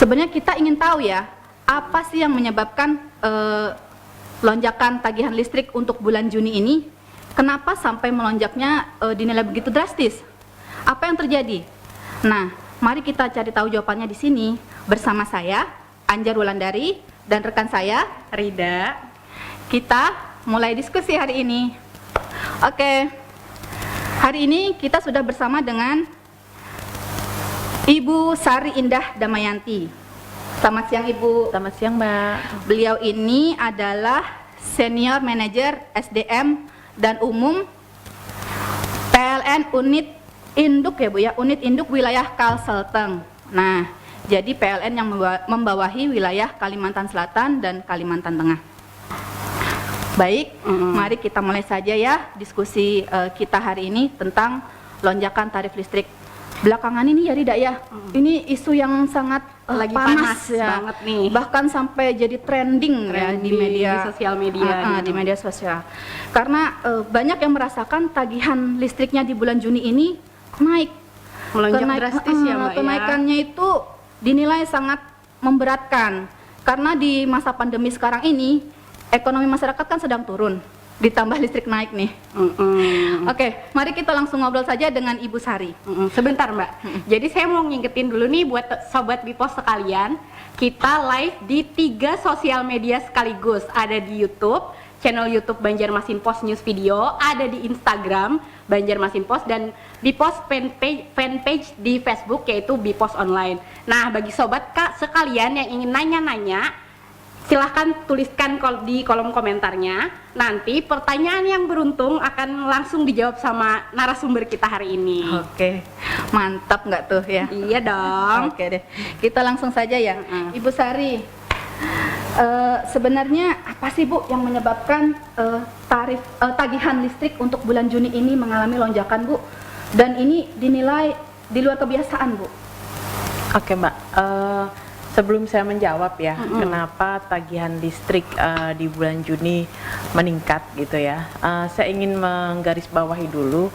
Sebenarnya kita ingin tahu ya, apa sih yang menyebabkan lonjakan tagihan listrik untuk bulan Juni ini? Kenapa sampai melonjaknya dinilai begitu drastis? Apa yang terjadi? Nah, mari kita cari tahu jawabannya di sini bersama saya, Anjar Wulandari, dan rekan saya, Rida. Kita mulai diskusi hari ini. Oke, hari ini kita sudah bersama dengan Ibu Sari Indah Damayanti. Selamat siang Ibu. Selamat siang Mbak. Beliau ini adalah Senior Manager SDM dan Umum PLN Unit Induk ya Bu ya, Unit Induk Wilayah Kalselteng. Nah, jadi PLN yang membawahi wilayah Kalimantan Selatan dan Kalimantan Tengah. Baik, mari kita mulai saja ya diskusi kita hari ini tentang lonjakan tarif listrik. Belakangan ini ya Rida ya, ini isu yang sangat lagi panas ya, banget nih. bahkan sampai jadi trending ya di media sosial media. di media sosial. Karena banyak yang merasakan tagihan listriknya di bulan Juni ini naik, Melonjak drastis ya Mbak kenaikannya itu dinilai sangat memberatkan karena di masa pandemi sekarang ini ekonomi masyarakat kan sedang turun, ditambah listrik naik nih. Oke, mari kita langsung ngobrol saja dengan Ibu Sari. Sebentar Mbak. Jadi saya mau ngingetin dulu nih buat sobat Bipos sekalian, kita live di 3 sosial media sekaligus. Ada di YouTube, channel YouTube Banjarmasin Post News Video, ada di Instagram Banjarmasin Post, dan Bipos fanpage di Facebook yaitu Bipos Online. Nah, bagi sobat Kak sekalian yang ingin nanya-nanya, silahkan tuliskan di kolom komentarnya. Nanti pertanyaan yang beruntung akan langsung dijawab sama narasumber kita hari ini. Oke, mantap nggak tuh ya? Iya dong. Oke deh, kita langsung saja ya. Ibu Sari, sebenarnya apa sih Bu yang menyebabkan tagihan listrik untuk bulan Juni ini mengalami lonjakan Bu? Dan ini dinilai di luar kebiasaan Bu. Oke Mbak, sebelum saya menjawab ya, kenapa tagihan listrik di bulan Juni meningkat gitu ya, saya ingin menggarisbawahi dulu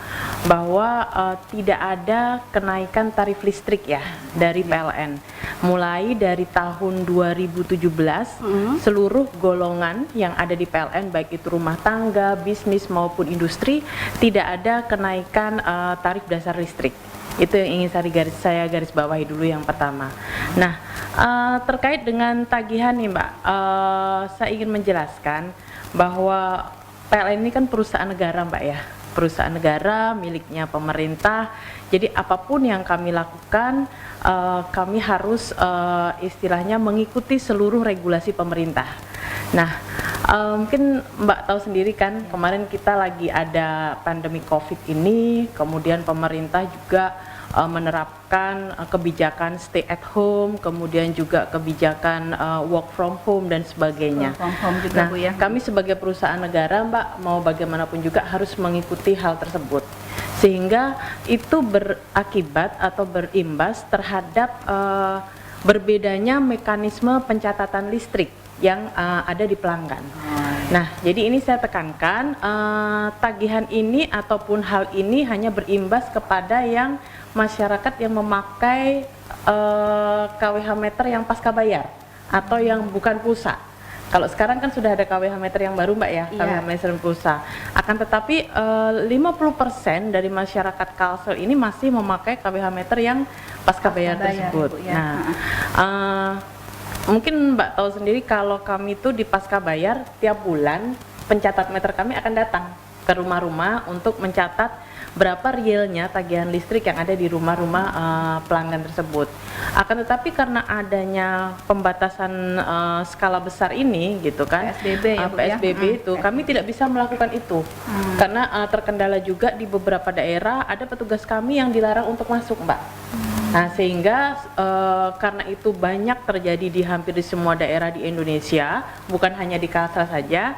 bahwa tidak ada kenaikan tarif listrik ya dari PLN. Mulai dari tahun 2017, seluruh golongan yang ada di PLN, baik itu rumah tangga, bisnis maupun industri, tidak ada kenaikan tarif dasar listrik. Itu yang ingin saya garis bawahi dulu yang pertama. Nah, terkait dengan tagihan nih Mbak, saya ingin menjelaskan bahwa PLN ini kan perusahaan negara Mbak ya, perusahaan negara miliknya pemerintah. Jadi apapun yang kami lakukan, kami harus istilahnya mengikuti seluruh regulasi pemerintah. Nah, mungkin Mbak tahu sendiri kan, kemarin kita lagi ada pandemi COVID ini, kemudian pemerintah juga menerapkan kebijakan stay at home, kemudian juga kebijakan work from home dan sebagainya. Work from home juga, nah, Bu ya. kami sebagai perusahaan negara Mbak, mau bagaimanapun juga harus mengikuti hal tersebut, sehingga itu berakibat atau berimbas terhadap berbedanya mekanisme pencatatan listrik yang ada di pelanggan. Nah, jadi ini saya tekankan, tagihan ini ataupun hal ini hanya berimbas kepada yang masyarakat yang memakai KWH meter yang pasca bayar atau yang bukan pulsa. Kalau sekarang kan sudah ada KWH meter yang baru Mbak ya, KWH meter pulsa. Akan tetapi 50% dari masyarakat Kalsel ini masih memakai KWH meter yang pasca bayar tersebut. Bu, ya. Nah, mungkin Mbak tahu sendiri kalau kami itu di pasca bayar tiap bulan pencatat meter kami akan datang ke rumah-rumah untuk mencatat berapa realnya tagihan listrik yang ada di rumah-rumah pelanggan tersebut. Akan tetapi karena adanya pembatasan skala besar ini gitu kan, PSBB ya, Bu, PSBB ya? itu kami tidak bisa melakukan itu karena terkendala juga di beberapa daerah ada petugas kami yang dilarang untuk masuk Mbak. Nah, sehingga karena itu banyak terjadi di hampir di semua daerah di Indonesia, bukan hanya di Kalsel saja,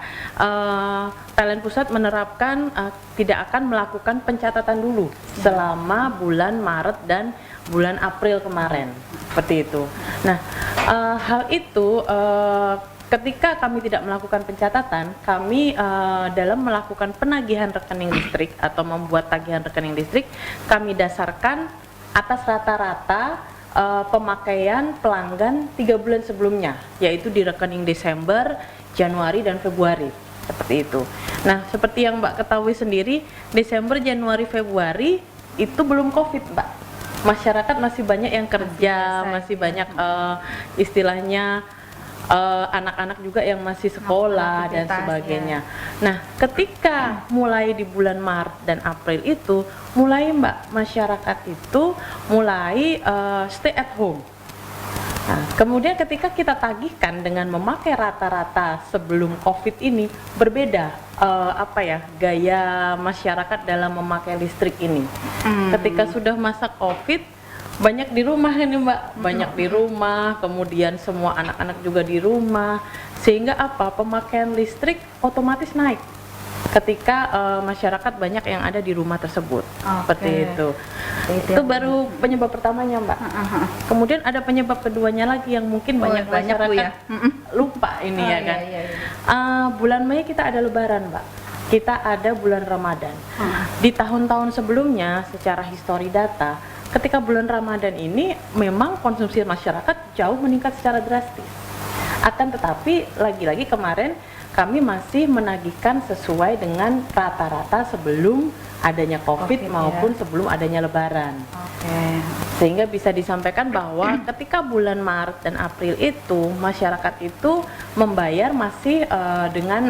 PLN Pusat menerapkan tidak akan melakukan pencatatan dulu selama bulan Maret dan bulan April kemarin, seperti itu. Nah, hal itu ketika kami tidak melakukan pencatatan, kami dalam melakukan penagihan rekening listrik atau membuat tagihan rekening listrik, kami dasarkan atas rata-rata pemakaian pelanggan 3 bulan sebelumnya, yaitu di rekening Desember, Januari, dan Februari. Seperti itu. Nah, seperti yang Mbak ketahui sendiri, Desember, Januari, Februari itu belum COVID, Mbak. Masyarakat masih banyak yang kerja, masih banyak istilahnya anak-anak juga yang masih sekolah dan sebagainya. Nah, ketika mulai di bulan Maret dan April itu, mulai Mbak, masyarakat itu mulai stay at home. Nah, kemudian ketika kita tagihkan dengan memakai rata-rata sebelum COVID ini, berbeda gaya masyarakat dalam memakai listrik ini. Ketika sudah masa COVID, banyak di rumah ini Mbak, banyak di rumah, kemudian semua anak-anak juga di rumah, sehingga pemakaian listrik otomatis naik ketika masyarakat banyak yang ada di rumah tersebut. Seperti itu. Itu baru penyebab pertamanya Mbak. Kemudian ada penyebab keduanya lagi yang mungkin banyak masyarakat lupa ini ya kan. Bulan Mei kita ada Lebaran Mbak, kita ada bulan Ramadan. Di tahun-tahun sebelumnya secara histori data, ketika bulan Ramadan ini memang konsumsi masyarakat jauh meningkat secara drastis. Akan tetapi lagi-lagi kemarin kami masih menagihkan sesuai dengan rata-rata sebelum adanya COVID maupun sebelum adanya Lebaran. Sehingga bisa disampaikan bahwa ketika bulan Maret dan April itu masyarakat itu membayar masih dengan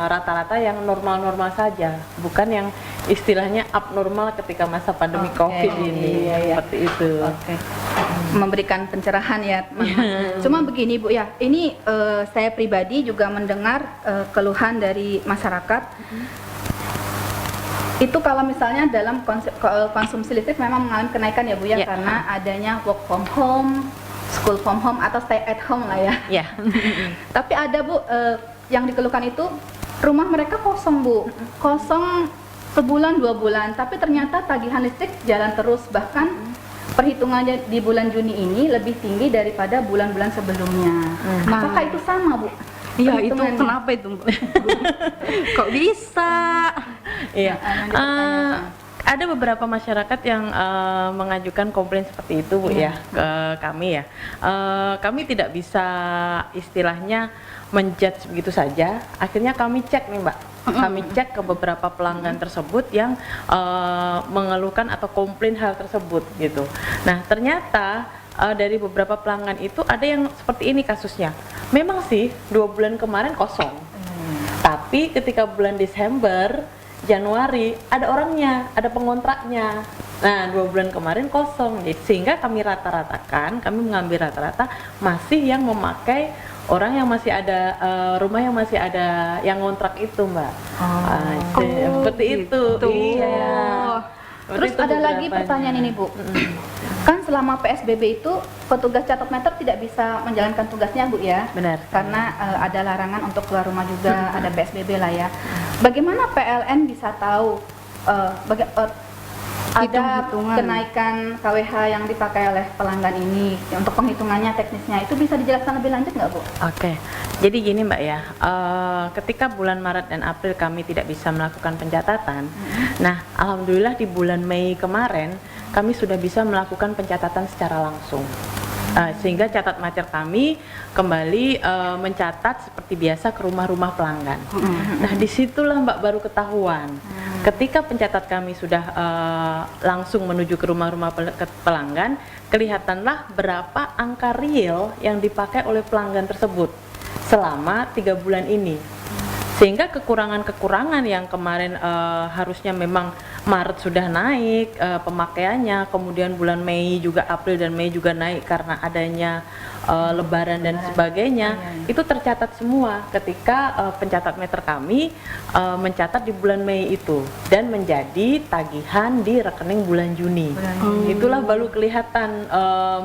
rata-rata yang normal-normal saja, bukan yang istilahnya abnormal ketika masa pandemi COVID ini. Seperti itu. Memberikan pencerahan ya. Cuma begini Bu ya, ini saya pribadi juga mendengar keluhan dari masyarakat. Itu kalau misalnya dalam konsumsi listrik memang mengalami kenaikan ya Bu ya, karena adanya work from home, school from home atau stay at home lah ya. Tapi ada Bu yang dikeluhkan itu rumah mereka kosong Bu, kosong sebulan 2 bulan, tapi ternyata tagihan listrik jalan terus, bahkan perhitungannya di bulan Juni ini lebih tinggi daripada bulan-bulan sebelumnya. Apakah itu sama Bu? Iya, itu kenapa itu Mbak? Kok bisa? Iya, ada beberapa masyarakat yang mengajukan komplain seperti itu Bu ya ke kami ya. Kami tidak bisa istilahnya menjudge begitu saja. Akhirnya kami cek nih Mbak. Kami cek ke beberapa pelanggan tersebut yang mengeluhkan atau komplain hal tersebut gitu. Nah, ternyata dari beberapa pelanggan itu ada yang seperti ini kasusnya. Memang sih 2 bulan kemarin kosong, tapi ketika bulan Desember, Januari ada orangnya, ada pengontraknya. Nah, 2 bulan kemarin kosong, sehingga kami rata-ratakan, kami mengambil rata-rata masih yang memakai orang yang masih ada rumah yang masih ada yang ngontrak itu Mbak. Seperti itu. Iya. Terus ada lagi pertanyaan ini Bu. Kan selama PSBB itu petugas catat meter tidak bisa menjalankan tugasnya Bu ya. Benar. Karena ada larangan untuk keluar rumah juga, ada PSBB lah ya. Bagaimana PLN bisa tahu ada kenaikan KWH yang dipakai oleh pelanggan ini? Untuk penghitungannya, teknisnya itu bisa dijelaskan lebih lanjut nggak Bu? Oke, jadi gini Mbak ya, ketika bulan Maret dan April kami tidak bisa melakukan pencatatan, nah alhamdulillah di bulan Mei kemarin kami sudah bisa melakukan pencatatan secara langsung. Sehingga catat mater kami kembali mencatat seperti biasa ke rumah-rumah pelanggan. Nah, disitulah Mbak baru ketahuan. Ketika pencatat kami sudah langsung menuju ke rumah-rumah pelanggan, kelihatanlah berapa angka real yang dipakai oleh pelanggan tersebut selama 3 bulan ini. Sehingga kekurangan-kekurangan yang kemarin harusnya memang Maret sudah naik pemakaiannya, kemudian bulan Mei juga, April dan Mei juga naik karena adanya Lebaran dan sebagainya, itu tercatat semua ketika pencatat meter kami mencatat di bulan Mei itu dan menjadi tagihan di rekening bulan Juni. Itulah baru kelihatan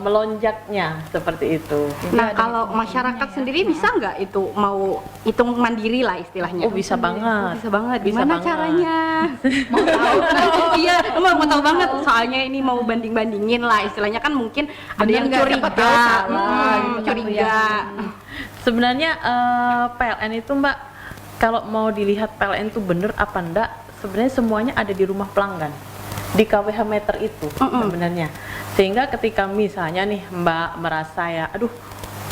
melonjaknya seperti itu. Nah, kalau masyarakat sendiri bisa nggak itu mau hitung mandiri lah istilahnya? Oh, bisa banget. Bisa banget. Bisa Gimana banget. caranya? Mau tahu? Iya, mau tahu banget. Soalnya ini mau banding-bandingin lah istilahnya, kan mungkin ada yang curiga. Curiga. Sebenarnya PLN itu Mbak, kalau mau dilihat PLN itu bener apa enggak, sebenarnya semuanya ada di rumah pelanggan, di KWH meter itu sebenarnya. Sehingga ketika misalnya nih Mbak merasa ya, aduh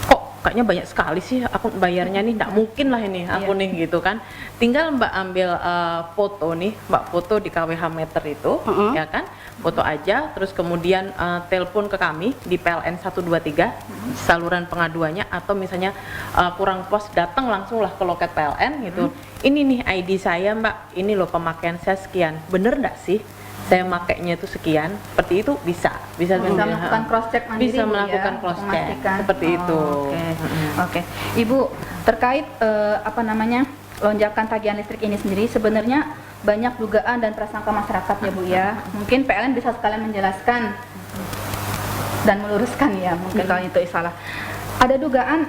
kok kayaknya banyak sekali sih aku bayarnya nih, nggak mungkin lah ini aku nih gitu kan. Tinggal Mbak ambil foto nih, Mbak foto di KWH meter itu, ya kan, foto aja, terus kemudian telepon ke kami di PLN 123 saluran pengaduannya, atau misalnya kurang puas datang langsung lah ke loket PLN gitu. Ini nih ID saya Mbak, ini loh pemakaian saya sekian, bener nggak sih saya makainya itu sekian, seperti itu bisa melakukan cross check mandiri, bisa Bu, melakukan ya, cross check memastikan. seperti itu. Oke. Ibu, terkait lonjakan tagihan listrik ini sendiri, sebenarnya banyak dugaan dan prasangka masyarakat ya Bu ya. Mungkin PLN bisa sekalian menjelaskan dan meluruskan ya, mungkin kalau itu salah. Ada dugaan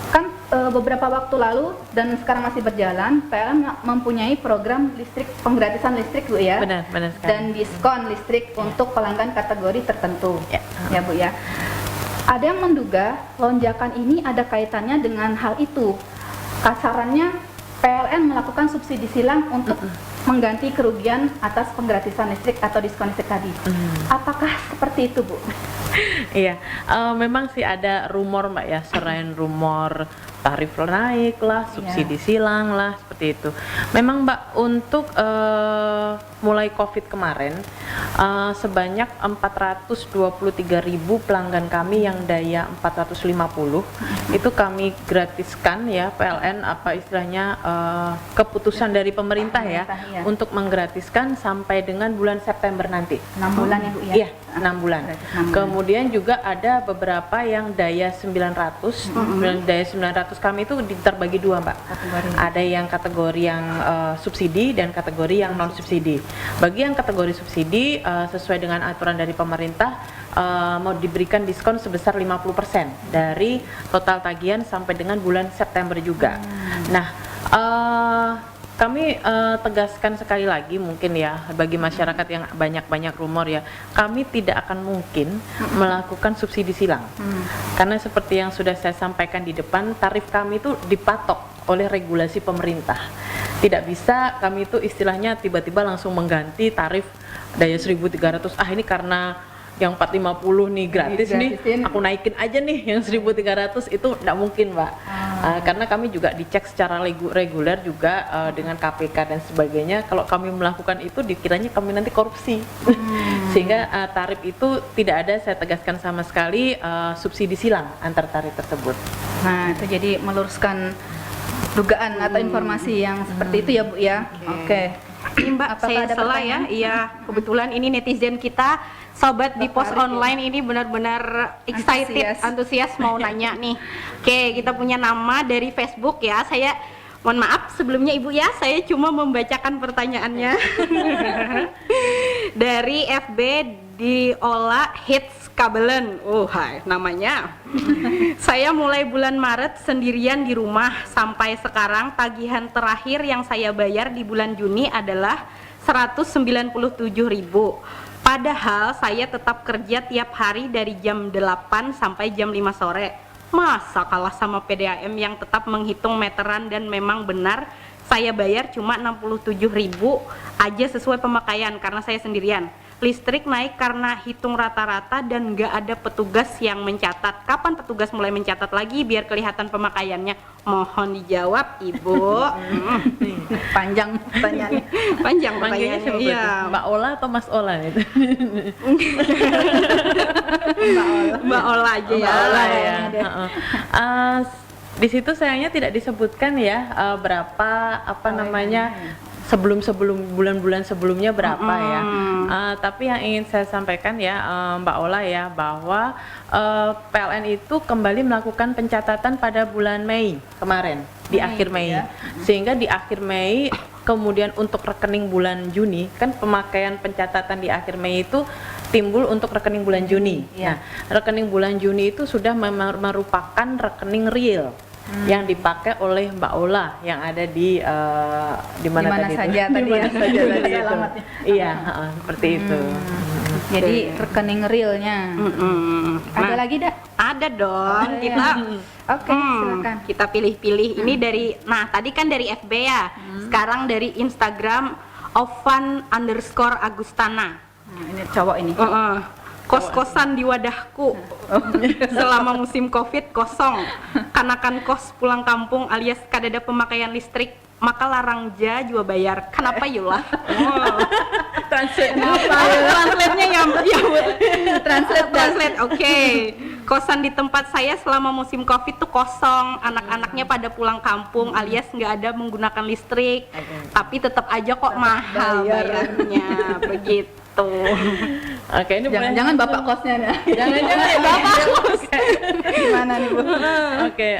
kan beberapa waktu lalu dan sekarang masih berjalan, PLN mempunyai program listrik, penggratisan listrik Bu ya. Benar sekali. Dan diskon listrik untuk pelanggan kategori tertentu. Ya Bu ya. Ada yang menduga lonjakan ini ada kaitannya dengan hal itu. Kasarannya PLN melakukan subsidi silang untuk mengganti kerugian atas penggratisan listrik atau diskon listrik tadi. Apakah seperti itu Bu? Iya, memang sih ada rumor Mbak ya, selain rumor tarif naik lah, subsidi silang lah, seperti itu. Memang Mbak, untuk mulai COVID kemarin, sebanyak 423.000 pelanggan kami yang daya 450 itu kami gratiskan ya, PLN apa istilahnya keputusan dari pemerintah ya, untuk menggratiskan sampai dengan bulan September nanti. 6 bulan ya Bu ya? Iya, 6 bulan. Kemudian juga ada beberapa yang daya 900, daya 900 kami itu terbagi dua Mbak. Ada yang kategori yang subsidi dan kategori yang non subsidi. Bagi yang kategori subsidi sesuai dengan aturan dari pemerintah mau diberikan diskon sebesar 50% dari total tagihan sampai dengan bulan September juga. Nah, kami tegaskan sekali lagi mungkin ya bagi masyarakat yang banyak rumor ya, kami tidak akan mungkin melakukan subsidi silang. Karena seperti yang sudah saya sampaikan di depan, tarif kami itu dipatok oleh regulasi pemerintah. Tidak bisa kami itu istilahnya tiba-tiba langsung mengganti tarif daya 1.300, ini karena yang 450 nih gratis nih, aku naikin aja nih yang 1.300, itu enggak mungkin Mbak. Karena kami juga dicek secara reguler juga dengan KPK dan sebagainya. Kalau kami melakukan itu dikiranya kami nanti korupsi. Sehingga tarif itu tidak ada, saya tegaskan sama sekali subsidi silang antar tarif tersebut. Nah, itu jadi meluruskan dugaan atau informasi yang seperti itu ya Bu ya. Oke. Ini Mbak, saya salah ya. Iya, kebetulan ini netizen kita, sobat di pos online ini benar-benar excited, antusias mau nanya nih. Oke, kita punya nama dari Facebook ya. Saya mohon maaf sebelumnya Ibu ya, saya cuma membacakan pertanyaannya. Dari FB Diola Hits Kabelen. Hai namanya. Saya mulai bulan Maret sendirian di rumah, sampai sekarang tagihan terakhir yang saya bayar di bulan Juni adalah 197.000. Padahal saya tetap kerja tiap hari dari jam 8 sampai jam 5 sore. Masa kalah sama PDAM yang tetap menghitung meteran dan memang benar saya bayar cuma 67.000 aja sesuai pemakaian karena saya sendirian. Listrik naik karena hitung rata-rata dan nggak ada petugas yang mencatat. Kapan petugas mulai mencatat lagi biar kelihatan pemakaiannya? Mohon dijawab Ibu. Panjang pertanyaannya. Panjang pertanyaannya. Iya. Mbak Ola atau Mas Ola itu? Mbak Ola aja ya. Mbak Ola ya. Di situ sayangnya tidak disebutkan ya berapa namanya sebelum bulan-bulan sebelumnya berapa ya. Tapi yang ingin saya sampaikan ya Mbak Ola ya, bahwa PLN itu kembali melakukan pencatatan pada bulan Mei kemarin, di akhir Mei ya. Sehingga di akhir Mei kemudian untuk rekening bulan Juni, kan pemakaian pencatatan di akhir Mei itu timbul untuk rekening bulan Juni. Nah, rekening bulan Juni itu sudah merupakan rekening real yang dipakai oleh Mbak Ola yang ada di mana saja tadi itu. Iya, seperti itu. Jadi rekening realnya. Ada lagi dak? Ada dong. Kita Oke, silakan. Kita pilih-pilih. Ini dari, tadi kan dari FB ya. Sekarang dari Instagram Ovan_Agustana. Ini cowok ini. Kos-kosan di wadahku selama musim Covid kosong. Kanakan kos pulang kampung alias kadada pemakaian listrik, maka larang juga bayar. Kenapa yulah? Translate-nya yang translate. Oke. Kosan di tempat saya selama musim Covid tuh kosong. Anak-anaknya pada pulang kampung alias nggak ada menggunakan listrik. Tapi tetap aja kok mahal bayarnya. Begitu. Oke, ini Jangan-jangan bapak kosnya nih. Jangan-jangan bapak kos. Gimana nih Bu? Oke,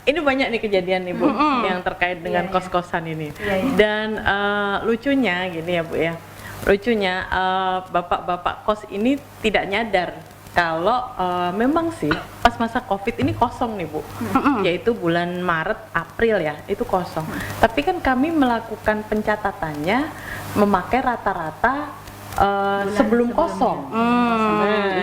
ini banyak nih kejadian nih Bu yang terkait dengan kos-kosan ini. Dan lucunya gini ya Bu ya, lucunya bapak-bapak kos ini tidak nyadar kalau memang sih pas masa Covid ini kosong nih Bu, yaitu bulan Maret, April ya, itu kosong. Tapi kan kami melakukan pencatatannya memakai rata-rata sebelum kosong.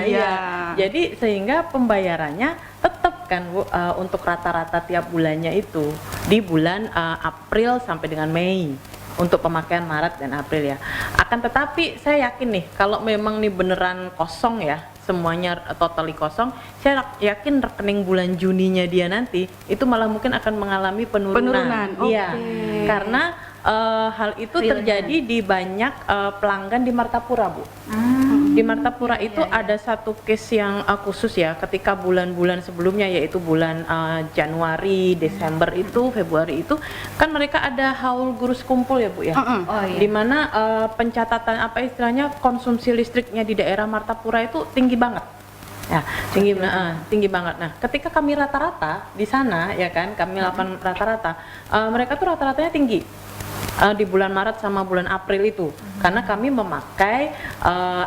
Iya. Jadi sehingga pembayarannya tetap kan Bu, untuk rata-rata tiap bulannya itu di bulan April sampai dengan Mei untuk pemakaian Maret dan April ya. Akan tetapi saya yakin nih kalau memang nih beneran kosong ya, semuanya totally kosong, saya yakin rekening bulan Juninya dia nanti itu malah mungkin akan mengalami penurunan. Iya. Karena hal itu terjadi di banyak pelanggan di Martapura Bu. Di Martapura itu ada satu case yang khusus ya, ketika bulan-bulan sebelumnya yaitu bulan Januari, Desember itu, Februari itu kan mereka ada haul guru sekumpul ya Bu ya. Di mana pencatatan apa istilahnya konsumsi listriknya di daerah Martapura itu tinggi banget. Ya, tinggi banget. Nah, ketika kami rata-rata di sana ya kan, kami lakukan rata-rata, mereka tuh rata-ratanya tinggi. Di bulan Maret sama bulan April itu karena kami memakai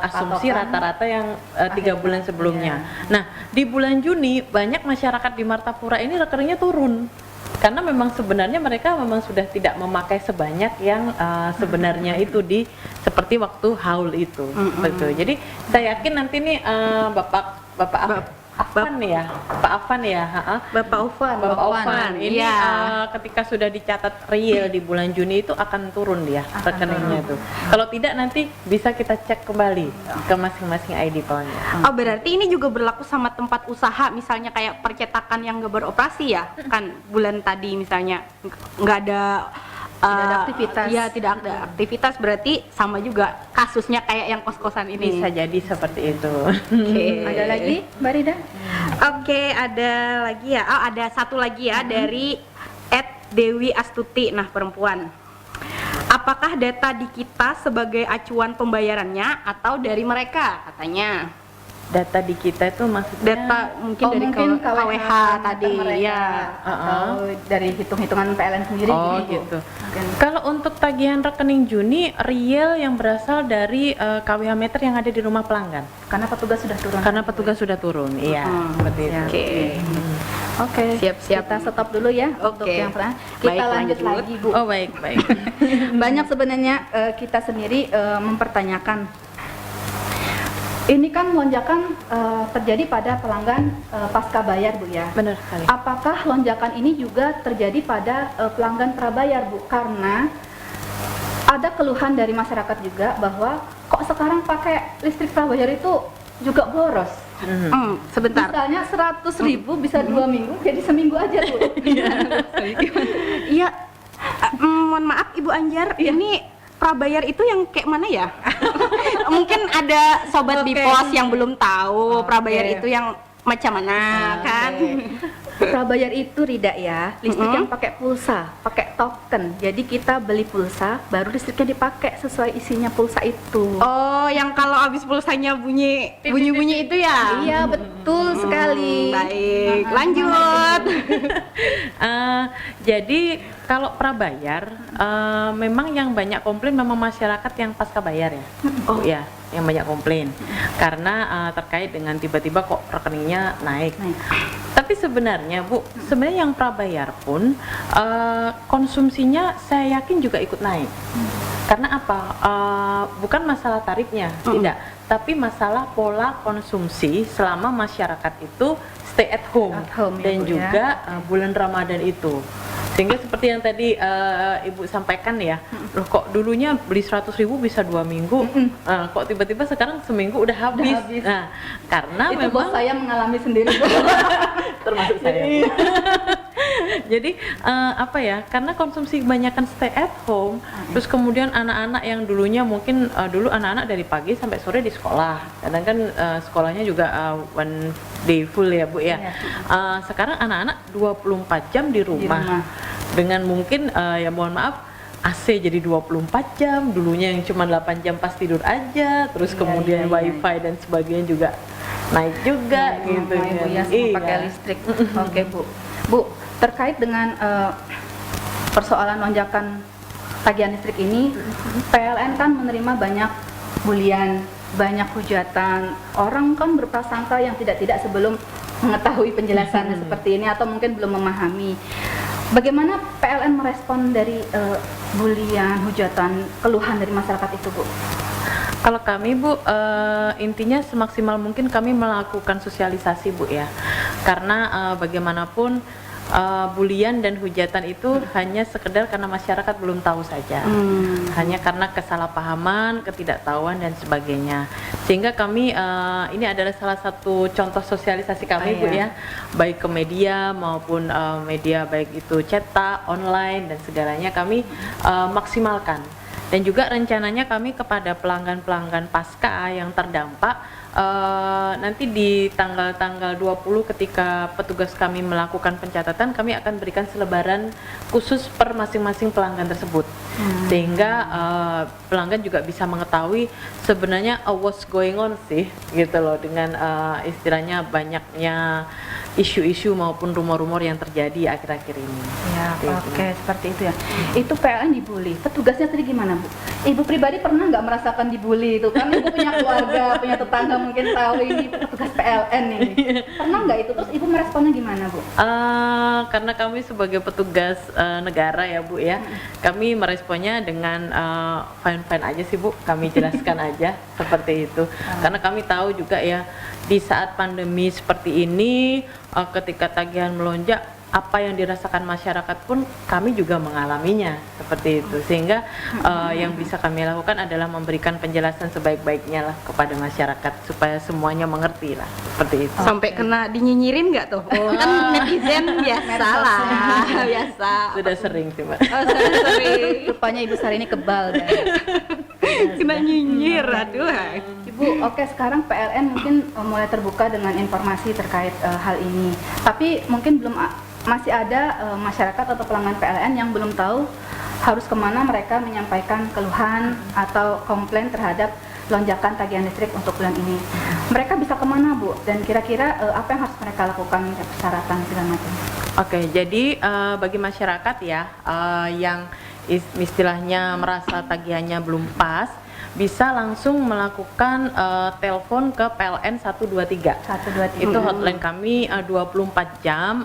asumsi rata-rata yang 3 bulan sebelumnya. Nah di bulan Juni banyak masyarakat di Martapura ini rekeningnya turun karena memang sebenarnya mereka memang sudah tidak memakai sebanyak yang sebenarnya itu di seperti waktu haul itu. Betul. Jadi saya yakin nanti nih Bapak Afan ya, Pak Afan ya, Bapak Ofan. Ini ketika sudah dicatat real di bulan Juni itu akan turun dia rekeningnya tuh. Kalau tidak nanti bisa kita cek kembali ke masing-masing ID PON-nya. Oh berarti ini juga berlaku sama tempat usaha, misalnya kayak percetakan yang nggak beroperasi ya, kan bulan tadi misalnya nggak ada. Tidak ada aktivitas. Iya, tidak ada aktivitas, berarti sama juga kasusnya kayak yang kos-kosan ini. Bisa jadi seperti itu. Ada lagi Mbak Rida? Oke, ada lagi ya. Oh, ada satu lagi ya dari @Dewi Astuti. Nah, perempuan. Apakah data di kita sebagai acuan pembayarannya atau dari mereka katanya? Data di kita itu maksudnya Data mungkin dari KWH tadi ya. Atau dari hitung-hitungan PLN sendiri gitu. Kalau untuk tagihan rekening Juni real yang berasal dari KWH meter yang ada di rumah pelanggan. Karena petugas sudah turun. Karena petugas sudah turun. Iya, seperti itu. Oke. Siap-siap. Kita stop dulu ya untuk yang pernah. Kita Baik, lanjut lagi Bu. Oh baik. Banyak sebenarnya kita sendiri mempertanyakan. Ini kan lonjakan terjadi pada pelanggan pasca bayar Bu ya. Benar sekali. Apakah lonjakan ini juga terjadi pada pelanggan prabayar Bu? Karena ada keluhan dari masyarakat juga bahwa kok sekarang pakai listrik prabayar itu juga boros. Sebentar. Misalnya 100.000 bisa 2 minggu, jadi seminggu aja Bu. Iya. Mohon maaf Ibu Anjar, ini prabayar itu yang kayak mana ya? Mungkin ada sobat Bipos yang belum tahu prabayar itu yang macam mana kan? Prabayar itu Rida ya, listrik yang pakai pulsa, pakai token. Jadi kita beli pulsa, baru listriknya dipakai sesuai isinya pulsa itu. Oh, yang kalau habis pulsanya bunyi itu ya? Iya betul sekali. Baik, lanjut. Jadi kalau prabayar memang yang banyak komplain memang masyarakat yang pasca bayar ya. Oh ya, yang banyak komplain karena terkait dengan tiba-tiba kok rekeningnya naik. Tapi sebenarnya Bu, sebenarnya yang prabayar pun konsumsinya saya yakin juga ikut naik. Karena apa? Bukan masalah tarifnya, tidak, tapi masalah pola konsumsi selama masyarakat itu stay at home dan juga bulan Ramadan itu. Sehingga seperti yang tadi Ibu sampaikan ya, loh kok dulunya beli 100.000 bisa 2 minggu, kok tiba-tiba sekarang seminggu udah habis. habis. Nah, karena Itu memang bos saya mengalami sendiri. termasuk saya. Jadi apa ya? Karena konsumsi kebanyakan stay at home, terus kemudian anak-anak yang dulunya mungkin dulu anak-anak dari pagi sampai sore di sekolah. Kadang kan sekolahnya juga one day full ya, Bu ya. Sekarang anak-anak 24 jam di rumah. Dengan mungkin ya mohon maaf AC jadi 24 jam, dulunya yang cuma 8 jam pas tidur aja, terus kemudian wifi dan sebagainya juga naik juga gitu Ibu kan. ya, semua pakai listrik. Oke Bu. Bu, terkait dengan persoalan lonjakan tagihan listrik ini, PLN kan menerima banyak bulian, banyak hujatan. Orang kan berprasangka yang tidak-tidak sebelum mengetahui penjelasannya seperti ini atau mungkin belum memahami. Bagaimana PLN merespon dari bulian, hujatan, keluhan dari masyarakat itu, Bu? Kalau kami, Bu, intinya semaksimal mungkin kami melakukan sosialisasi, Bu ya. Karena bagaimanapun bulian dan hujatan itu hanya sekedar karena masyarakat belum tahu saja. Hanya karena kesalahpahaman, ketidaktahuan dan sebagainya. Sehingga kami ini adalah salah satu contoh sosialisasi kami, Bu ya. Baik ke media maupun media baik itu cetak, online dan segalanya kami maksimalkan. Dan juga rencananya kami kepada pelanggan-pelanggan pasca yang terdampak nanti di tanggal-tanggal 20 ketika petugas kami melakukan pencatatan, kami akan berikan selebaran khusus per masing-masing pelanggan tersebut. Sehingga pelanggan juga bisa mengetahui sebenarnya what's going on sih gitu loh, dengan istilahnya banyaknya isu-isu maupun rumor-rumor yang terjadi akhir-akhir ini. Ya, oke, seperti itu ya. Itu PLN dibully. Petugasnya tadi gimana, Bu? Ibu pribadi pernah nggak merasakan dibully itu? Kan Ibu punya keluarga, punya tetangga mungkin tahu ini petugas PLN ini. Pernah nggak itu? Terus Ibu meresponnya gimana, Bu? Karena kami sebagai petugas negara ya, Bu ya, kami meresponnya dengan fine-fine aja sih, Bu. Kami jelaskan aja seperti itu. Karena kami tahu juga ya, di saat pandemi seperti ini, ketika tagihan melonjak, apa yang dirasakan masyarakat pun kami juga mengalaminya seperti itu. Sehingga yang bisa kami lakukan adalah memberikan penjelasan sebaik-baiknya lah kepada masyarakat supaya semuanya mengerti lah seperti itu. Sampai kena dinyinyirin nggak tuh? Kan netizen biasa lah, biasa. Sudah sering sih, Mbak. Oh, sering. Rupanya Ibu Sari ini kebal dan Kena nyinyir, aduh. Ibu, oke, sekarang PLN mungkin mulai terbuka dengan informasi terkait hal ini. Tapi mungkin masih ada masyarakat atau pelanggan PLN yang belum tahu harus kemana mereka menyampaikan keluhan atau komplain terhadap lonjakan tagihan listrik untuk bulan ini. Mereka bisa kemana, Bu? Dan kira-kira apa yang harus mereka lakukan, persyaratan segala macam? Oke, jadi bagi masyarakat ya yang istilahnya merasa tagihannya belum pas, bisa langsung melakukan telepon ke PLN 123. 123. Itu hotline kami 24 jam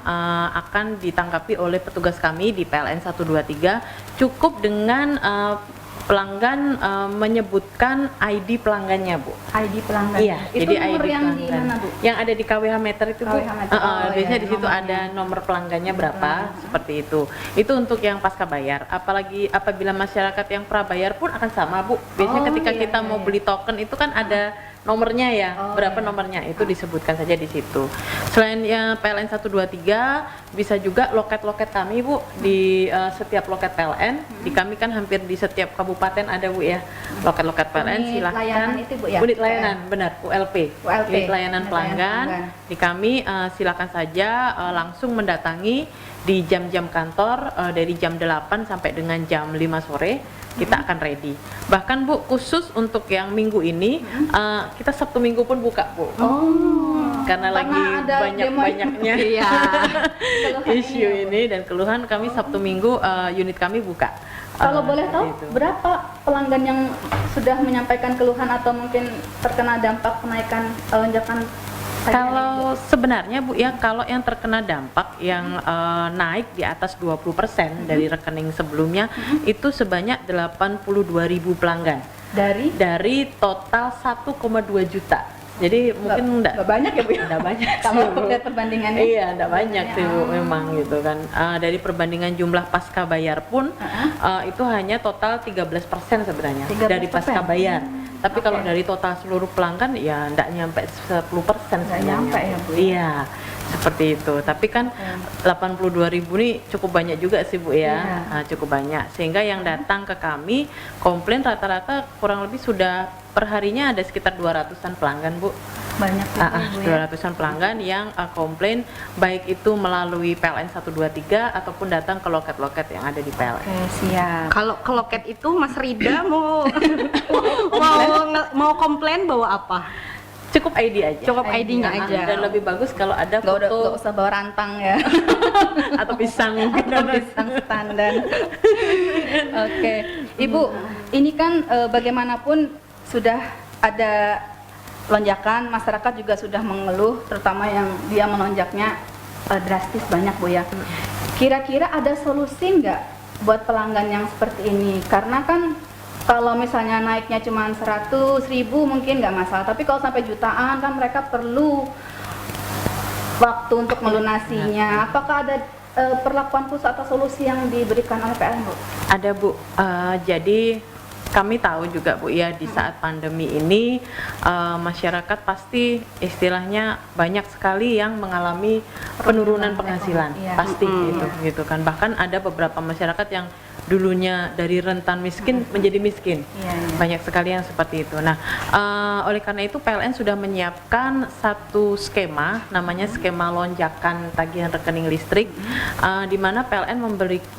akan ditanggapi oleh petugas kami di PLN 123. Cukup dengan pelanggan menyebutkan ID pelanggannya, Bu. ID pelanggan. Iya, Itu jadi nomor ID yang di pelanggan. mana, Bu? Yang ada di KWH meter itu, Bu. KWH meter. Oh, Biasanya iya, di situ nomornya. ada nomor pelanggannya berapa, seperti itu. Itu untuk yang pasca bayar. Apalagi apabila masyarakat yang prabayar pun akan sama, Bu. Biasanya Oh, ketika iya, kita iya, mau iya. beli token itu kan ada nomornya ya, berapa nomornya itu disebutkan saja di situ. Selain yang PLN 123, bisa juga loket-loket kami, Bu, di setiap loket PLN. Di kami kan hampir di setiap kabupaten ada, Bu ya, loket-loket PLN. Unit Silahkan. layanan itu, Bu, ya? Unit layanan, benar, ULP. Unit layanan Unit pelanggan. pelanggan. Di kami silakan saja langsung mendatangi di jam-jam kantor dari jam 8 sampai dengan jam 5 sore. Kita akan ready. Bahkan, Bu, khusus untuk yang minggu ini kita Sabtu Minggu pun buka, Bu. Karena lagi ada banyak-banyaknya Iya. isu ini dan keluhan, kami Sabtu Minggu unit kami buka. Kalau boleh tahu, seperti itu. berapa pelanggan yang sudah menyampaikan keluhan atau mungkin terkena dampak kenaikan lonjakan tagihan Kalau sebenarnya, Bu ya, kalau yang terkena dampak yang naik di atas 20% dari rekening sebelumnya, itu sebanyak 82.000 pelanggan dari dari total 1,2 juta. Jadi mungkin nggak banyak ya Bu ya? Nggak banyak sih, Kalau Bu. lihat perbandingannya. Iya, nggak banyak sih Bu, memang gitu kan. Dari perbandingan jumlah pasca bayar pun itu hanya total 13% sebenarnya 13%. dari pasca bayar. Tapi Oke. kalau dari total seluruh pelanggan ya nggak nyampe 10% Nggak sebenarnya. nyampe ya, Bu, ya? Iya, seperti itu. Tapi kan 82.000 nih cukup banyak juga sih Bu ya. Iya. Cukup banyak. Sehingga yang datang ke kami komplain rata-rata kurang lebih sudah perharinya ada sekitar 200-an pelanggan Bu. Banyak juga Bu ya. 200-an pelanggan yang komplain baik itu melalui PLN 123 ataupun datang ke loket-loket yang ada di PLN. Oke, siap. Kalau ke loket itu Mas Rida mau mau komplain bawa apa? Cukup ID aja. Cukup ID-nya Nah, aja. Dan lebih bagus kalau ada Nggak foto usah bawa rantang ya. atau pisang. Pisang standar. Oke, Ibu, ini kan bagaimanapun sudah ada lonjakan, masyarakat juga sudah mengeluh, terutama yang dia melonjaknya drastis banyak Bu ya. Kira-kira ada solusi nggak buat pelanggan yang seperti ini? Karena kan kalau misalnya naiknya cuma 100.000 mungkin nggak masalah, tapi kalau sampai jutaan kan mereka perlu waktu untuk melunasinya. Apakah ada perlakuan khusus atau solusi yang diberikan oleh PLN Bu? Ada Bu. Jadi kami tahu juga Bu ya di saat pandemi ini masyarakat pasti istilahnya banyak sekali yang mengalami penurunan penghasilan. Iya. Pasti gitu kan. Bahkan ada beberapa masyarakat yang dulunya dari rentan miskin menjadi miskin. Iya, iya. Banyak sekali yang seperti itu. Nah, oleh karena itu PLN sudah menyiapkan satu skema, namanya skema lonjakan tagihan rekening listrik, di mana PLN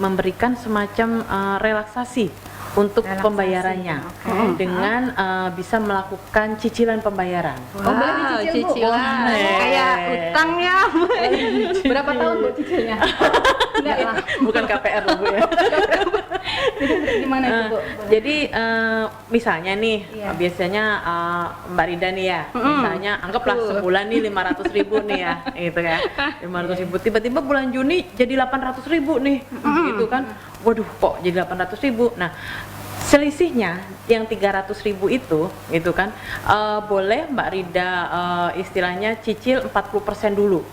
memberikan semacam relaksasi untuk Relaksasi, pembayarannya dengan bisa melakukan cicilan pembayaran. Oh, boleh dicicil, Bu? cicilan. Wah. Kayak utang ya. Berapa tahun Bu cicilnya? Enggak lah. Bukan KPR loh Bu ya. Gimana itu Bu? Jadi misalnya nih Iya. biasanya Mbak Rida nih ya, misalnya anggaplah sebulan nih 500.000 nih ya, gitu ya, 500.000. Tiba-tiba bulan Juni jadi 800.000 nih, gitu kan? Waduh, kok jadi 800.000? Nah, selisihnya yang 300.000 itu, gitu kan? Boleh Mbak Rida istilahnya cicil 40% dulu.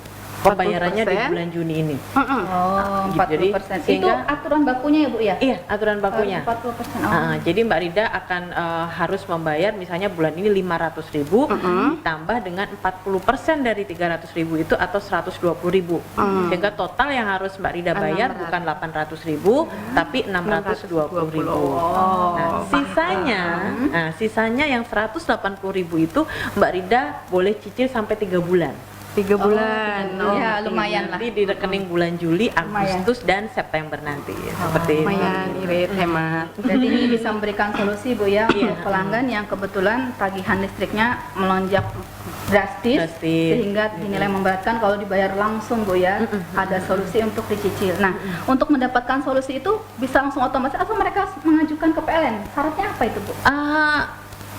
Pembayarannya di 40%? bulan Juni ini. Oh, Gitu, jadi 40%. Itu sehingga- aturan bakunya ya Bu ya? Iya, aturan bakunya. 40%. Oh. Jadi Mbak Rida akan harus membayar misalnya bulan ini 500.000 ditambah dengan 40% dari 300.000 itu atau 120.000. Sehingga total yang harus Mbak Rida bayar bukan 800.000 tapi 620.000. Nah, sisanya yang 180.000 itu Mbak Rida boleh cicil sampai 3 bulan. 3 bulan. Ya, lumayan lah. Nanti di rekening bulan Juli, Agustus dan September nanti. Seperti itu. Lumayan irit hemat. Jadi ini bisa memberikan solusi Bu ya untuk pelanggan yang kebetulan tagihan listriknya melonjak drastis, Drastis. sehingga dinilai memberatkan kalau dibayar langsung Bu ya. Ada solusi untuk dicicil. Nah, untuk mendapatkan solusi itu bisa langsung otomatis atau mereka mengajukan ke PLN? Syaratnya apa itu Bu?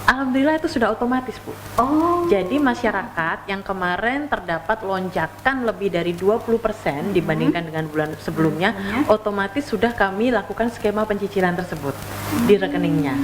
Alhamdulillah itu sudah otomatis Bu. Oh, Jadi masyarakat yang kemarin terdapat lonjakan lebih dari 20% dibandingkan dengan bulan sebelumnya, otomatis sudah kami lakukan skema pencicilan tersebut di rekeningnya.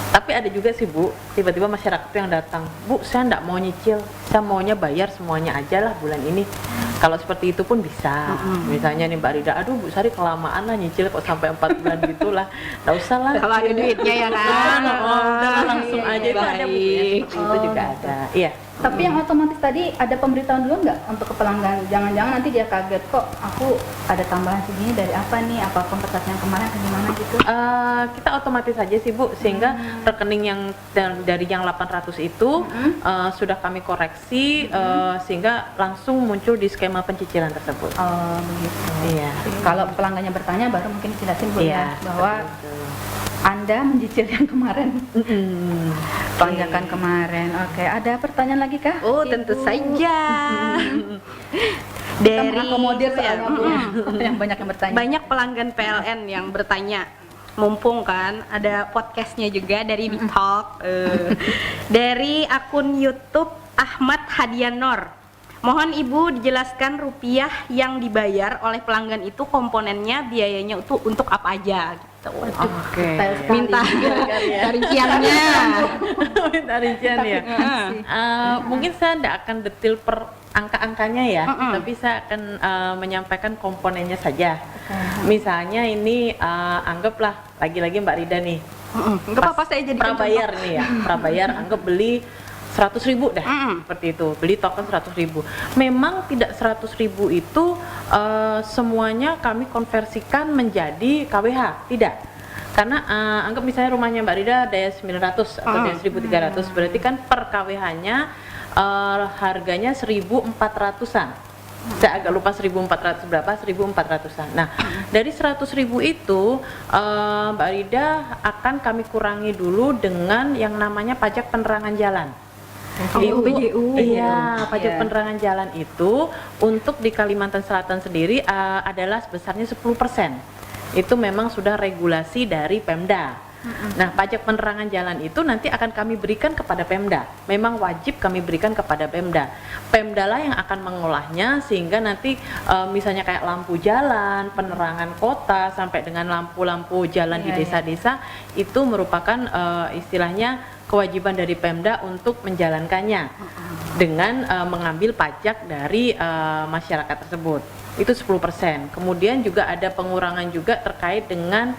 Tapi ada juga sih Bu, tiba-tiba masyarakat yang datang, Bu saya enggak mau nyicil, saya maunya bayar semuanya aja lah bulan ini. Kalau seperti itu pun bisa. Misalnya nih Mbak Rida, aduh Bu Sari kelamaan lah nyicil kok sampai 4 bulan gitulah. Nggak usah lah. Kalau ada duitnya ya kan. Udah langsung iya, aja itu ada Bu. baik. Seperti itu juga ada. Iya. tapi yang otomatis tadi ada pemberitahuan dulu nggak untuk ke pelanggan? Jangan-jangan nanti dia kaget kok aku ada tambahan segini dari apa nih? Apa kompensasi yang kemarin atau gimana gitu? Kita otomatis aja sih Bu, sehingga rekening yang dari yang 800 itu sudah kami koreksi sehingga langsung muncul di skema pencicilan tersebut. Oh begitu. Iya. Kalau pelanggannya bertanya baru mungkin dijelasin Bu Iya, ya bahwa seperti itu. Anda mencicil yang kemarin, lonjakan kemarin. Oke, ada pertanyaan lagi kah? Oh, Ibu? tentu saja. Kita mengakomodir soalnya Bu, ya. yang banyak yang bertanya. Banyak pelanggan PLN yang bertanya. Mumpung kan ada podcastnya juga dari Big Talk, dari akun YouTube Ahmad Hadianor. Mohon Ibu dijelaskan rupiah yang dibayar oleh pelanggan itu komponennya, biayanya itu untuk apa aja gitu. Oke. Detail sekali. Minta rinciannya. minta rincian ya. Mungkin saya tidak akan detail per angka-angkanya ya, tapi saya akan menyampaikan komponennya saja. Misalnya ini anggaplah lagi-lagi Mbak Rida nih. Nggak apa-apa, saya jadi prabayar nih ya, prabayar anggap beli 100.000 dah, seperti itu, beli token 100.000. Memang tidak 100.000 itu semuanya kami konversikan menjadi KWH, tidak. Karena anggap misalnya rumahnya Mbak Rida daya 900 atau daya 1.300, berarti kan per KWH-nya harganya 1.400-an. Saya agak lupa 1.400 berapa, 1.400-an. Nah, dari 100.000 itu Mbak Rida akan kami kurangi dulu dengan yang namanya pajak penerangan jalan. PJU. Iya, pajak penerangan jalan itu untuk di Kalimantan Selatan sendiri adalah sebesarnya 10%. Itu memang sudah regulasi dari Pemda. Nah, pajak penerangan jalan itu nanti akan kami berikan kepada Pemda. Memang wajib kami berikan kepada Pemda. Pemda lah yang akan mengolahnya sehingga nanti misalnya kayak lampu jalan, penerangan kota sampai dengan lampu-lampu jalan di desa-desa itu merupakan istilahnya kewajiban dari Pemda untuk menjalankannya dengan mengambil pajak dari masyarakat tersebut. Itu 10%. Kemudian juga ada pengurangan juga terkait dengan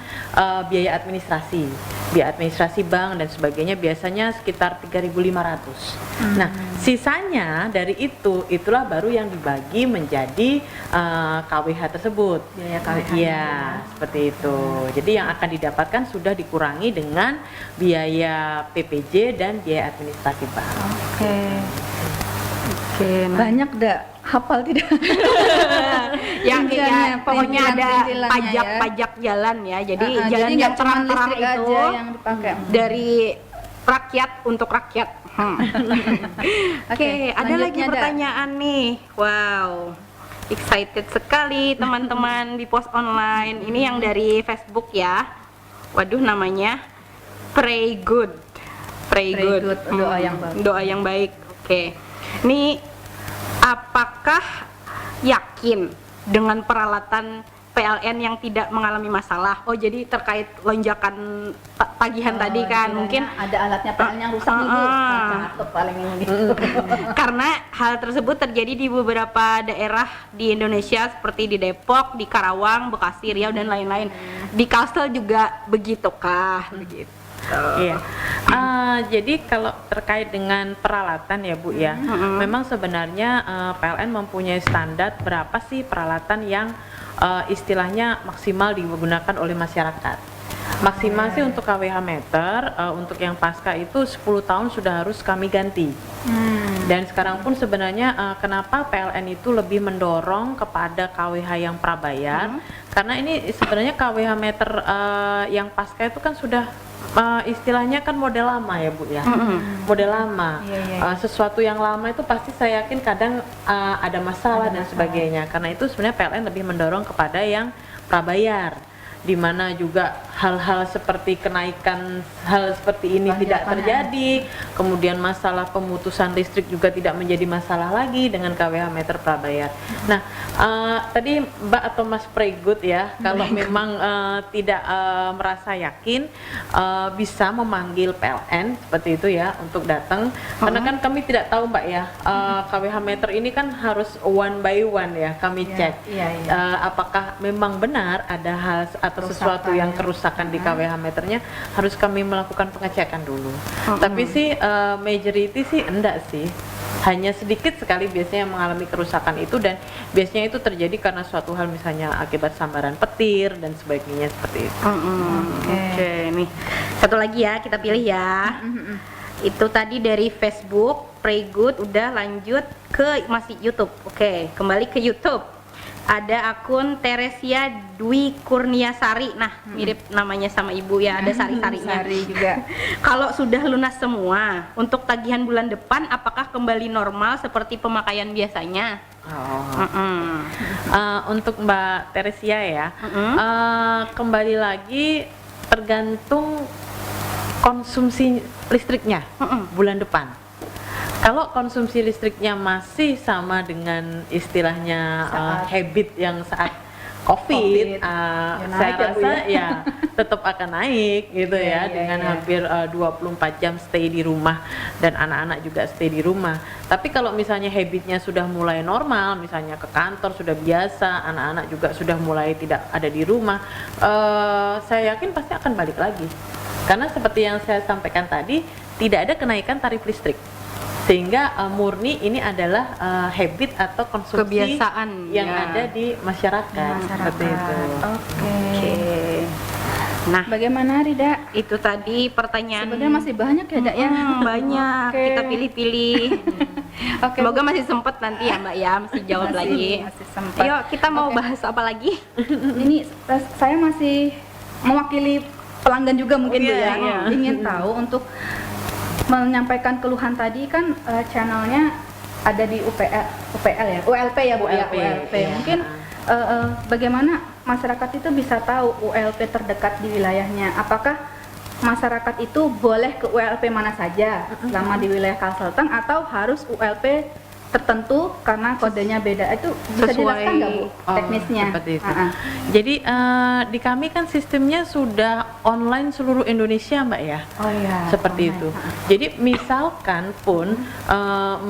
biaya administrasi. Biaya administrasi bank dan sebagainya biasanya sekitar 3.500. Nah, sisanya dari itulah baru yang dibagi menjadi KWH tersebut. Biaya KWH. Iya, seperti itu. Jadi yang akan didapatkan sudah dikurangi dengan biaya PPJ dan biaya administrasi bank. Oke, banyak dah, hafal tidak? yang Rinciannya, pokoknya ada perintilannya pajak-pajak jalan ya. Jadi jalan jadi yang nggak cuma terang-terang listrik itu aja yang dipakai. dari rakyat untuk rakyat. Oke, ada lagi selanjutnya pertanyaan nih. Wow, excited sekali teman-teman di pos online. Ini yang dari Facebook ya. Waduh, namanya Pray Good. Pray Good. Doa yang baik. Doa yang baik. Oke. Ini apakah yakin dengan peralatan PLN yang tidak mengalami masalah? Oh, jadi terkait lonjakan tagihan tadi kan, mungkin ada alatnya PLN yang rusak nih Bu. Cakep paling ini. karena hal tersebut terjadi di beberapa daerah di Indonesia seperti di Depok, di Karawang, Bekasi, Riau dan lain-lain. Di Kalsel juga begitukah? Begitu. Iya. Jadi kalau terkait dengan peralatan ya Bu ya, memang sebenarnya PLN mempunyai standar berapa sih peralatan yang istilahnya maksimal digunakan oleh masyarakat. Maksimal sih untuk KWH meter, untuk yang pasca itu 10 tahun sudah harus kami ganti. Dan sekarang pun sebenarnya kenapa PLN itu lebih mendorong kepada KWH yang prabayar, karena ini sebenarnya KWH meter yang pasca itu kan sudah istilahnya kan model lama ya Bu ya, model lama. Sesuatu yang lama itu pasti saya yakin kadang ada masalah dan sebagainya. Karena itu sebenarnya PLN lebih mendorong kepada yang prabayar, di mana juga hal-hal seperti kenaikan hal seperti ini tidak terjadi, kemudian masalah pemutusan listrik juga tidak menjadi masalah lagi dengan KWH meter prabayar. Nah, tadi Mbak atau Mas Pregut ya, kalau memang tidak merasa yakin, bisa memanggil PLN seperti itu ya untuk datang, karena kan kami tidak tahu Mbak ya, KWH meter ini kan harus one by one ya kami cek, apakah memang benar ada hal atau sesuatu yang kerusakan di KWH meternya, harus kami melakukan pengecekan dulu. Tapi sih majority sih enggak sih, hanya sedikit sekali biasanya yang mengalami kerusakan itu, dan biasanya itu terjadi karena suatu hal misalnya akibat sambaran petir dan sebagainya seperti itu. Oke, nih satu lagi ya kita pilih ya. Itu tadi dari Facebook, Pray Good, udah lanjut ke masih YouTube. Oke, kembali ke YouTube. Ada akun Teresia Dwi Kurniasari. Nah, mirip namanya sama ibu ya, ada sari-sarinya. Sari juga. Kalau sudah lunas semua, untuk tagihan bulan depan apakah kembali normal seperti pemakaian biasanya? Untuk Mbak Teresia ya, kembali lagi tergantung konsumsi listriknya bulan depan. Kalau konsumsi listriknya masih sama dengan istilahnya habit yang saat COVID, Ya, saya naik ya, Bu, rasa ya. ya tetap akan naik gitu Iya, ya, iya, dengan iya. hampir 24 jam stay di rumah dan anak-anak juga stay di rumah. Tapi kalau misalnya habitnya sudah mulai normal, misalnya ke kantor sudah biasa, anak-anak juga sudah mulai tidak ada di rumah, saya yakin pasti akan balik lagi. Karena seperti yang saya sampaikan tadi, tidak ada kenaikan tarif listrik. Sehingga murni ini adalah habit atau konsumsi Kebiasaan, yang ya. ada di masyarakat, seperti itu. Oke. Nah, Bagaimana Rida? itu tadi pertanyaan. Sebenarnya masih banyak ya, Dak ya? Banyak. Oke. Kita pilih-pilih. Oke. Semoga masih sempet nanti ya Mbak ya, mesti jawab lagi. Masih sempat. Yuk, kita mau Oke. bahas apa lagi? Ini saya masih mewakili pelanggan juga mungkin Bu, Iya, ya. iya. Ingin tahu untuk menyampaikan keluhan tadi kan channelnya ada di UPL ya, ULP ya Bu ya, ULP, ULP. iya. Mungkin bagaimana masyarakat itu bisa tahu ULP terdekat di wilayahnya? Apakah masyarakat itu boleh ke ULP mana saja selama di wilayah Kalselteng atau harus ULP tertentu karena kodenya beda? Itu bisa Sesuai, dijelaskan nggak Bu teknisnya? Seperti itu. Ah, ah. Jadi di kami kan sistemnya sudah online seluruh Indonesia, Mbak ya. Oh iya. Seperti online. itu. Ah, ah. Jadi misalkan pun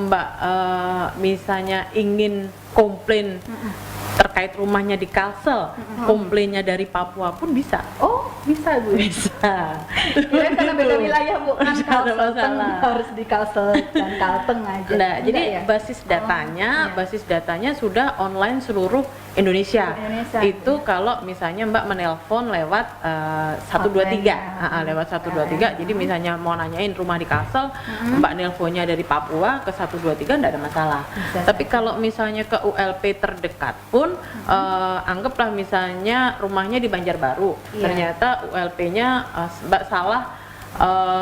Mbak misalnya ingin komplain terkait rumahnya di Kalsel, komplainnya dari Papua pun bisa. Oh, bisa Bu. Bisa. Kirain karena beda wilayah Bu, kan Nggak ada Kalselteng masalah. harus di Kalsel dan Kalteng aja. Nah, Enggak jadi ya? basis datanya sudah online seluruh Indonesia. Indonesia. Itu kalau misalnya Mbak menelpon lewat 123, Hotline-nya. lewat 123. Jadi misalnya mau nanyain rumah di Kalsel, Mbak nelponnya dari Papua ke 123 enggak ada masalah. Bisa. Tapi kalau misalnya ke ULP terdekat pun anggaplah misalnya rumahnya di Banjarbaru. Iya. Ternyata ULP-nya Mbak salah,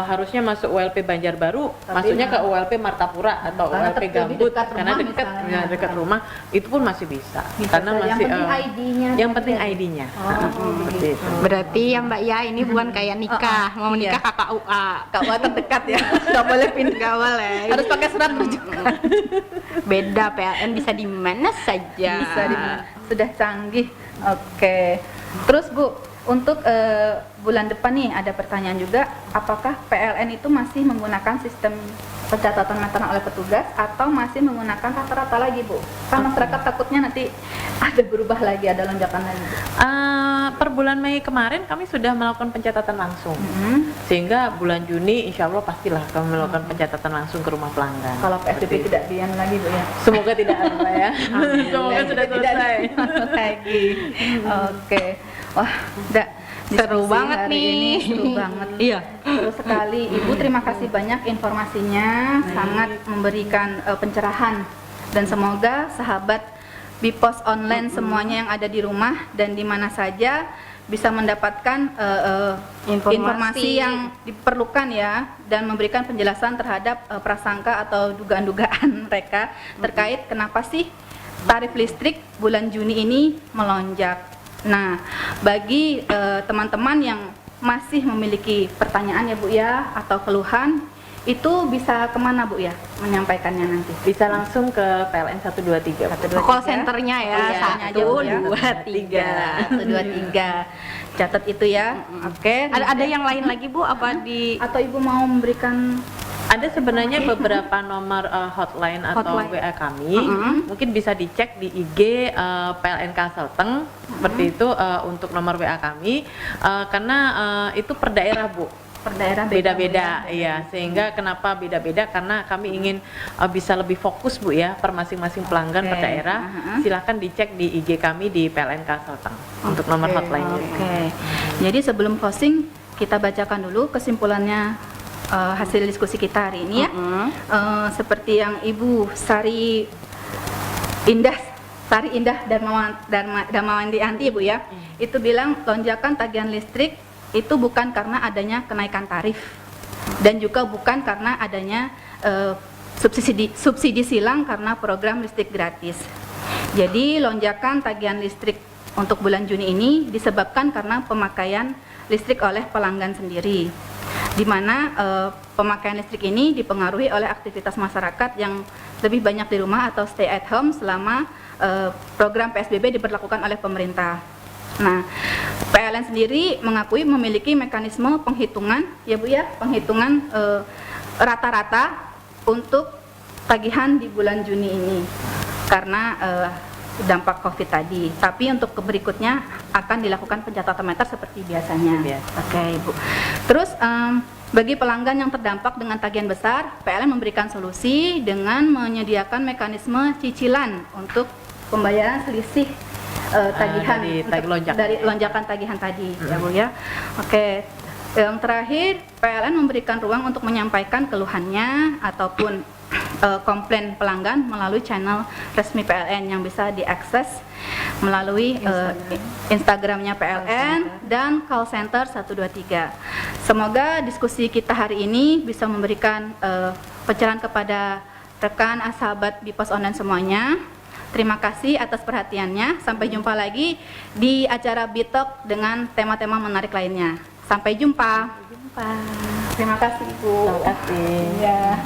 harusnya masuk ULP Banjarbaru, Tapi masuknya ke ULP Martapura atau Karena ULP lebih Gambut dekat karena rumah dekat misalnya. dekat rumah, itu pun masih bisa. Bisa Karena saja. masih Yang penting ID-nya yang saja. penting ID-nya. Seperti itu. Berarti ya Mbak ya, ini bukan kayak nikah, mau menikah Iya. KKUA. KUA terdekat ya. Nggak boleh pindah. Nggak boleh. Harus pakai surat rujukan. Beda, PLN bisa di mana saja. Bisa sudah canggih. Oke. Terus Bu, untuk bulan depan nih ada pertanyaan juga, apakah PLN itu masih menggunakan sistem pencatatan meteran oleh petugas atau masih menggunakan rata-rata lagi Bu? Kan masyarakat takutnya nanti ada berubah lagi, ada lonjakan lagi Bu. Per bulan Mei kemarin kami sudah melakukan pencatatan langsung, sehingga bulan Juni insya Allah pastilah kami melakukan pencatatan langsung ke rumah pelanggan. Kalau PSBB tidak diam lagi Bu ya. Semoga tidak ada ya. Semoga sudah Tidak selesai. diam lagi. Oke. Wah, udah Seru diskusi banget hari nih. ini, seru banget. Iya. Seru sekali. Ibu terima kasih banyak informasinya, sangat memberikan pencerahan, dan semoga sahabat Bipos online semuanya yang ada di rumah dan di mana saja bisa mendapatkan informasi yang diperlukan ya, dan memberikan penjelasan terhadap prasangka atau dugaan-dugaan mereka terkait kenapa sih tarif listrik bulan Juni ini melonjak. Nah, bagi teman-teman yang masih memiliki pertanyaan ya Bu ya, atau keluhan, itu bisa kemana Bu ya menyampaikannya nanti? Bisa langsung ke PLN 123. Call centernya ya, Oh, iya, aja, Bu, ya. 123. Catat itu ya. Oke. Ada yang lain lagi Bu? Apa di Atau Ibu mau memberikan Ada sebenarnya beberapa nomor hotline atau Hotline. WA kami, mungkin bisa dicek di IG PLN Kalselteng, seperti itu untuk nomor WA kami, karena itu per daerah Bu, per daerah beda-beda, Bu, ya. Sehingga kenapa beda-beda? Karena kami ingin bisa lebih fokus Bu ya, per masing-masing pelanggan per Oke. daerah. Silahkan dicek di IG kami di PLN Kalselteng untuk nomor hotline-nya. Oke. Jadi sebelum closing kita bacakan dulu kesimpulannya hasil diskusi kita hari ini ya. Seperti yang Ibu Sari Indah Darmawanti Anti Bu ya, itu bilang lonjakan tagihan listrik itu bukan karena adanya kenaikan tarif dan juga bukan karena adanya subsidi silang karena program listrik gratis. Jadi lonjakan tagihan listrik untuk bulan Juni ini disebabkan karena pemakaian listrik oleh pelanggan sendiri, di mana pemakaian listrik ini dipengaruhi oleh aktivitas masyarakat yang lebih banyak di rumah atau stay at home selama program PSBB diberlakukan oleh pemerintah. Nah, PLN sendiri mengakui memiliki mekanisme penghitungan, ya Bu ya, penghitungan rata-rata untuk tagihan di bulan Juni ini karena dampak COVID tadi. Tapi untuk berikutnya akan dilakukan pencatatan meter seperti biasanya. Oke, Ibu. Terus bagi pelanggan yang terdampak dengan tagihan besar, PLN memberikan solusi dengan menyediakan mekanisme cicilan untuk pembayaran selisih tagihan dari lonjakan tagihan tadi, ya Bu ya. Oke. Yang terakhir, PLN memberikan ruang untuk menyampaikan keluhannya ataupun komplain pelanggan melalui channel resmi PLN yang bisa diakses melalui Instagramnya PLN dan call center 123. Semoga diskusi kita hari ini bisa memberikan pencerahan kepada rekan sahabat di pos online semuanya. Terima kasih atas perhatiannya. Sampai jumpa lagi di acara Bitalk dengan tema-tema menarik lainnya. Sampai jumpa. Sampai jumpa. Terima kasih, Ibu. Terima kasih. Ya.